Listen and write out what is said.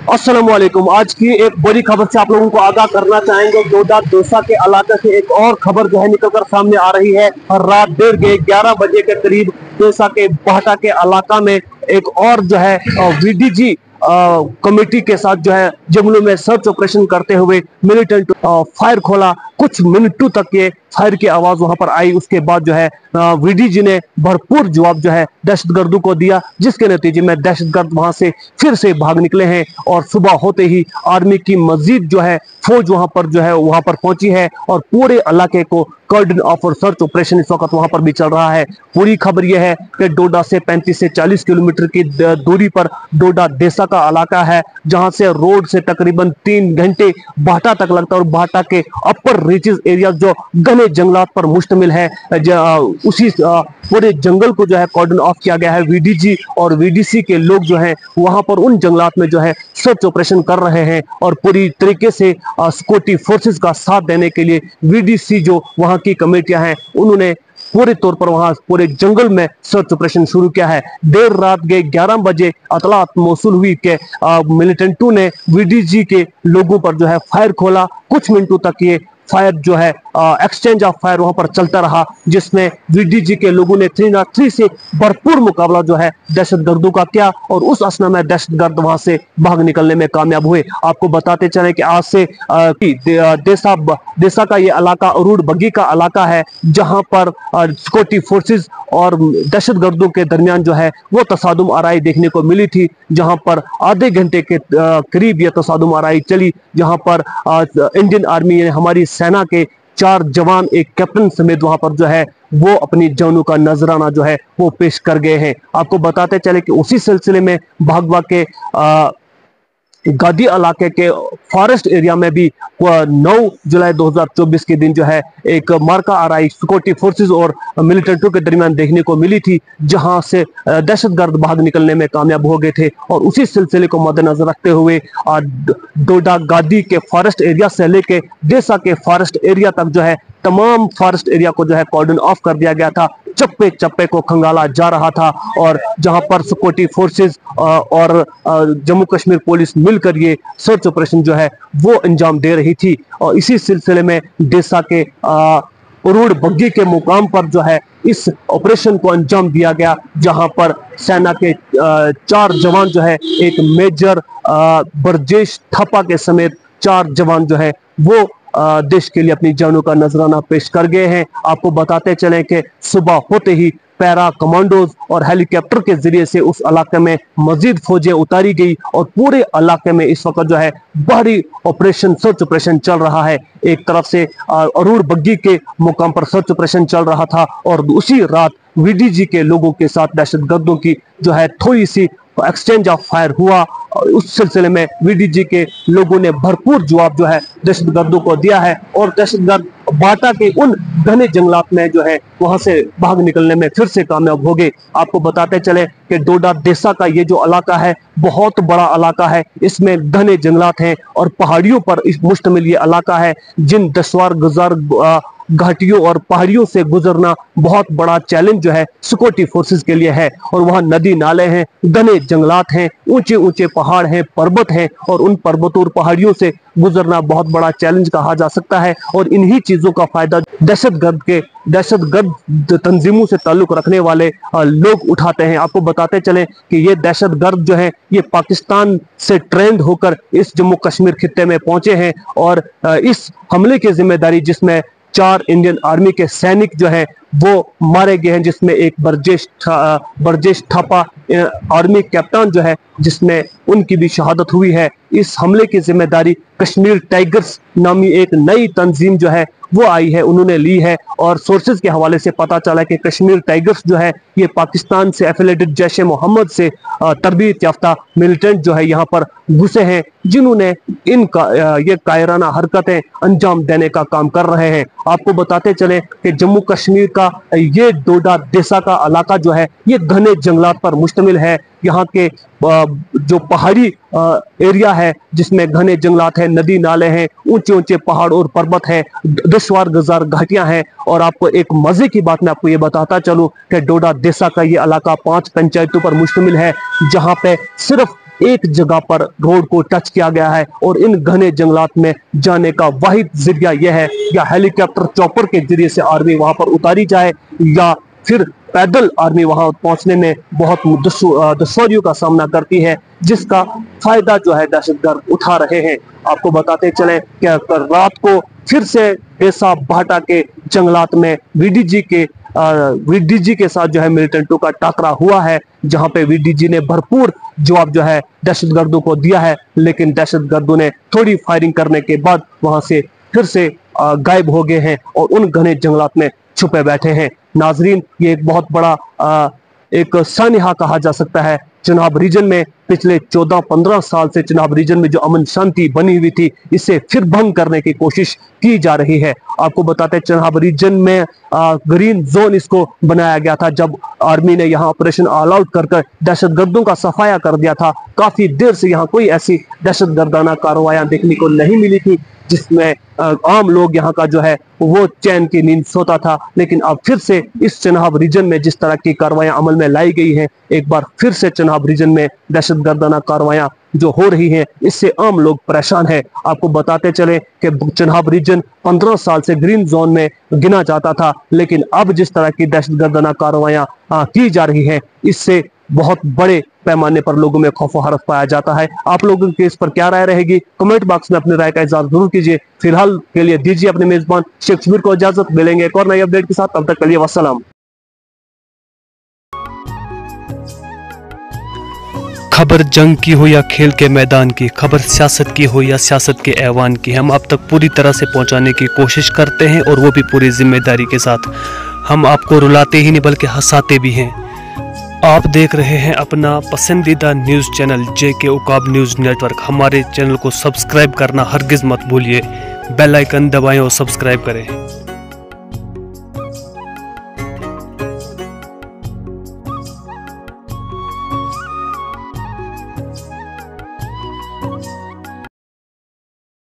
अस्सलाम वालेकुम। आज की एक बड़ी खबर से आप लोगों को आगाह करना चाहेंगे। डोडा दोसा के इलाके से एक और खबर जो है निकलकर सामने आ रही है। और रात 11:30 बजे के करीब दोसा के बाटा के इलाका में एक और जो है वीडीजी कमेटी के साथ जो है जंगलों में सर्च ऑपरेशन करते हुए मिलिटेंट फायर खोला। कुछ मिनटों तक ये फायर की आवाज वहां पर आई। उसके बाद जो है वीडीजी ने भरपूर जवाब जो है दहशतगर्दों को दिया, जिसके नतीजे में दहशतगर्द वहां से फिर से भाग निकले हैं। और सुबह होते ही आर्मी की मजीद जो है फौज वहां पर पहुंची है और पूरे इलाके को कर्डन ऑफ और सर्च ऑपरेशन इस वक्त वहां पर भी चल रहा है। पूरी खबर यह है कि डोडा से 35 से 40 किलोमीटर की दूरी पर डोडा देसा का इलाका है, जहां से रोड से तकरीबन 3 घंटे बाटा तक लगता है। और बाटा के अपर रीचेस एरिया जो घने जंगलात पर मुश्तमिल है, उसी पूरे जंगल को जो है कॉर्डन ऑफ किया गया है। वीडीजी और वीडीसी के लोग जो हैं वहां पर उन जंगलात में जो है सर्च ऑपरेशन कर रहे हैं। और पूरी तरीके से सिक्योरिटी फोर्सेस का साथ देने के लिए वीडीसी जो वहां की कमेटियां हैं उन्होंने पूरे तौर पर वहां पूरे जंगल में सर्च ऑपरेशन शुरू किया है। देर रात के 11 बजे अतलात मौसूल हुई कि मिलिटेंटों ने वीडीजी के लोगों पर जो है फायर खोला। कुछ मिनटों तक ये फायर जो है एक्सचेंज ऑफ फायर वहां पर चलता रहा, जिसमें वीडीजी के लोगों ने 303 से भरपूर मुकाबला जो है दहशतगर्दों का किया। और उस असना में दहशतगर्द वहां से भाग निकलने में कामयाब हुए। आपको बताते चले कि आज से देसा का ये इलाका अरूड़ बग्गी का इलाका है, जहां पर सिक्योरिटी फोर्सेस और दहशतगर्दों के दरमियान जो है वो तसादुम आराई देखने को मिली थी, जहां पर आधे घंटे के करीब ये तसादुम आराई चली, जहां पर इंडियन आर्मी हमारी सेना के 4 जवान एक कैप्टन समेत वहां पर जो है वो अपनी जानों का नजराना जो है वो पेश कर गए हैं। आपको बताते चले कि उसी सिलसिले में भागवा के गादी इलाके के फॉरेस्ट एरिया में भी 9 जुलाई 2024 के दिन जो है एक मार्का आराई सिक्योरिटी फोर्सेस और मिलिटेंटों के दरमियान देखने को मिली थी, जहां से दहशतगर्द भाग निकलने में कामयाब हो गए थे। और उसी सिलसिले को मद्देनजर रखते हुए डोडा गादी के फॉरेस्ट एरिया से लेके देसा के फॉरेस्ट एरिया तक जो है तमाम फॉरेस्ट एरिया को जो है कॉर्डन ऑफ कर दिया गया था। चप्पे चप्पे को खंगाला जा रहा था और जहां पर सिक्योरिटी फोर्सेस और जम्मू कश्मीर पुलिस मिलकर ये सर्च ऑपरेशन जो है वो अंजाम दे रही थी। और इसी सिलसिले में देसा के अरूड़ बग्गी के मुकाम पर जो है इस ऑपरेशन को अंजाम दिया गया, जहां पर सेना के 4 जवान जो है एक मेजर ब्रजेश थापा के समेत 4 जवान जो है वो देश के लिए अपनी जानों का नजराना पेश कर गए हैं। आपको बताते चलें कि सुबह होते ही पैरा कमांडोज और हेलीकॉप्टर के जरिए से उस इलाके में मजीद फौजें उतारी गई और पूरे इलाके में इस वक्त जो है बाहरी ऑपरेशन सर्च ऑपरेशन चल रहा है। एक तरफ से अरूड़ बग्गी के मुकाम पर सर्च ऑपरेशन चल रहा था और उसी रात वीडीजी के लोगों के साथ दहशतगर्दों की जो है थोड़ी सी एक्सचेंज ऑफ फायर हुआ। उस सिलसिले में वीडीजी के लोगों ने भरपूर जवाब जो है दहशतगर्दों को दिया है और दहशतगर्द बाटा के उन घने जंगलात में जो है वहां से भाग निकलने में फिर से कामयाब हो गए। आपको बताते चले कि डोडा देसा का ये जो इलाका है बहुत बड़ा इलाका है, इसमें घने जंगलात हैं और पहाड़ियों पर इस मुश्तमिल ये इलाका है, जिन दशवार गुजार घाटियों और पहाड़ियों से गुजरना बहुत बड़ा चैलेंज जो है सिक्योरिटी फोर्सेस के लिए है। और वहां नदी नाले हैं, घने जंगलात हैं, ऊंचे ऊंचे पहाड़ हैं, पर्वत हैं और उन पर्वतों और पहाड़ियों से गुजरना बहुत बड़ा चैलेंज कहा जा सकता है। और इन्हीं चीजों का फायदा दहशतगर्द तंजीमों से ताल्लुक रखने वाले लोग उठाते हैं। आपको बताते चलें कि ये दहशतगर्द जो है ये पाकिस्तान से ट्रेंड होकर इस जम्मू कश्मीर खित्ते में पहुंचे हैं और इस हमले की जिम्मेदारी जिसमें 4 इंडियन आर्मी के सैनिक जो है वो मारे गए हैं, जिसमें एक ब्रजेश थापा आर्मी कैप्टन जो है जिसमें उनकी भी शहादत हुई है। इस हमले की जिम्मेदारी कश्मीर टाइगर्स नामी एक नई तंजीम जो है वो आई है, उन्होंने ली है। और सोर्सेज के हवाले से पता चला कि कश्मीर टाइगर्स जो है ये पाकिस्तान से एफिलेटेड जैश ए मोहम्मद से तरबियत याफ्ता मिलिटेंट जो है यहाँ पर घुसे हैं, जिन्होंने ये कायराना हरकतें अंजाम देने का काम कर रहे हैं। आपको बताते चले कि जम्मू कश्मीर का ये डोडा देसा का इलाका जो है ये घने जंगलात पर मुश्तमिल है। यहाँ के जो पहाड़ी एरिया है जिसमें घने जंगलात हैं, नदी नाले हैं, ऊंचे ऊंचे पहाड़ और पर्वत हैं, दुश्वार गुजार घाटियां हैं। और आपको एक मजे की बात मैं आपको ये बताता चलूं कि डोडा देसा का ये इलाका 5 पंचायतों पर मुश्तमिल है, जहां पे सिर्फ एक जगह पर रोड को टच किया गया है और इन घने जंगलात में जाने का वाहिद जरिया यह है या हेलीकॉप्टर चॉपर के जरिए से आर्मी वहां पर उतारी जाए या फिर पैदल आर्मी वहां पहुंचने में बहुत दुश्वारियों का सामना करती है, जिसका फायदा जो है दहशतगर्द उठा रहे हैं। आपको बताते चले कि रात को फिर से डेसा भाटा के जंगलात में वीडीजी के साथ जो है मिलिटेंटों का टाकरा हुआ है, जहां पे वीडीजी ने भरपूर जवाब जो है दहशतगर्दों को दिया है, लेकिन दहशतगर्दों ने थोड़ी फायरिंग करने के बाद वहां से फिर से गायब हो गए हैं और उन घने जंगलात में छुपे बैठे हैं। नाजरीन, ये एक बहुत बड़ा एक सानिहा कहा जा सकता है। चनाब रीजन में पिछले 14-15 साल से चनाब रीजन में जो अमन शांति बनी हुई थी, इसे फिर भंग करने की कोशिश की जा रही है। आपको बताते हैं चनाब रीजन में ग्रीन जोन इसको बनाया गया था जब आर्मी ने यहाँ ऑपरेशन ऑल आउट कर दहशतगर्दों का सफाया कर दिया था। काफी देर से यहाँ कोई ऐसी दहशतगर्दाना कार्रवाइयां देखने को नहीं मिली थी जिसमें आम लोग यहाँ का जो है वो चैन की नींद सोता था, लेकिन अब फिर से इस चनाब रीजन में जिस तरह की कार्रवाइयां अमल में लाई गई हैं, एक बार फिर से चनाब रीजन में दहशतगर्दाना कार्रवाइयां जो हो रही हैं, इससे आम लोग परेशान हैं। आपको बताते चले कि चनाब रीजन 15 साल से ग्रीन जोन में गिना जाता था, लेकिन अब जिस तरह की दहशतगर्दाना कार्रवाइयां की जा रही है, इससे बहुत बड़े पैमाने पर लोगों में खौफ हरफ पाया जाता है। आप लोगों की इस पर क्या राय रहेगी, कमेंट बॉक्स में अपनी राय का इज़हार जरूर कीजिए। फिलहाल के लिए दीजिए अपने मेजबान शेख शबीर को इजाजत। मिलेंगे एक और नई अपडेट के साथ, तब तक के लिए वस्सलाम। खबर जंग की हो या खेल के मैदान की, खबर सियासत की हो या सियासत के ऐवान की, हम आप तक पूरी तरह से पहुंचाने की कोशिश करते हैं और वो भी पूरी जिम्मेदारी के साथ। हम आपको रुलाते ही नहीं बल्कि हंसाते भी हैं। आप देख रहे हैं अपना पसंदीदा news channel JK Uqab news network. हमारे चैनल को सब्सक्राइब करना हरगिज़ मत भूलिए। बेल आइकन दबाएं और सब्सक्राइब करें।